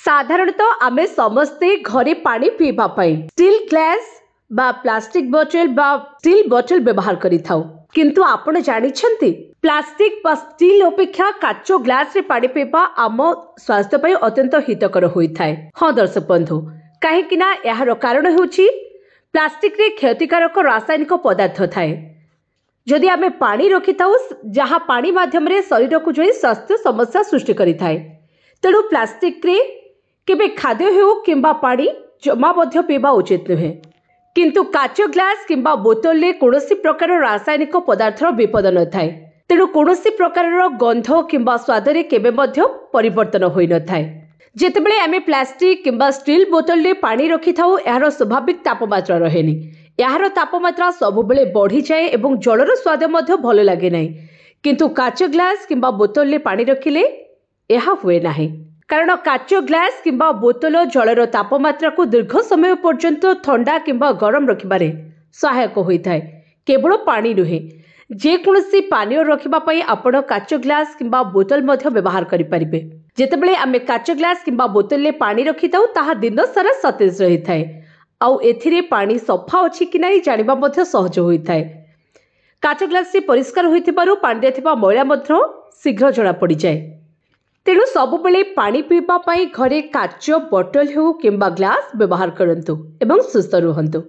साधारणतः आमे समस्ते घरे पानी पीवा पाई स्टील ग्लास बा प्लास्टिक बोतल बा स्टील बोतल व्यवहार करि थाउ। किंतु आपण जानिछंती प्लास्टिक बा स्टील अपेक्षा काचो ग्लास रे पानी पीवा आम स्वास्थ्य पई अत्यंत हितकर होइथाय। हाँ दर्शक बंधु, काहेकि ना यार कारण होछि प्लास्टिक रे क्षतिकारक रासायनिक पदार्थ थाए। जदि आमे पानी रखि थाउ जहाँ पानी माध्यम रे शरीर को जोई स्वास्थ्य समस्या सृष्टि करि थाए, तेणु प्लास्टिक रे केबे खाद्य हेउ किंबा पानी जमा मध्य पीवा उचित नुहे। किंतु काचो ग्लास किंबा बोतल रे कोनोसी प्रकार रासायनिक पदार्थर विपद न थाए, तेणु कोनोसी प्रकार गंध किंबा स्वाद रे केबे मध्य परिवर्तन होई न थाए। जेतेबेले आमे प्लास्टिक किंबा स्टील बोतल रे पानी रखि थाउ यार स्वाभाविक तापमात्रा रहेनी। यार तापमात्रा सबुबेले बढ़ी जाए एवं जलर स्वाद मध्य भल लागे नाही। किंतु काचो ग्लास किंबा बोतल रे पानी रखिले यह हुए नाही, कारण काचो ग्लास किंबा बोतल जलर तापमात्रा को दीर्घ समय पर्यंत ठंडा किंबा गरम रखिबारे सहायक होइथाय। केवल पानी नुहे, जेकोसी पानीय रखिबा पई आपण काचो ग्लास किंबा बोतल मध्य व्यवहार करि परिबे। जेतेबेले आमे काचो ग्लास किंबा बोतल ले पानी रखिताउ ताहा दिन सारा सतेज रहिथाय, आउ एथिरे पानी सफा अछि कि नाही जानिबा मध्य सहज होइथाय। काचो ग्लास से परिष्कार होइथिबारु पानी थिबा मैला मध्य शीघ्र जणा पड़ी जाए। तेणु सबुबेले पानी पीवा पाई घरे काच बोतल हो किंबा ग्लास व्यवहार करंतु एवं सुस्थ रुहंतु।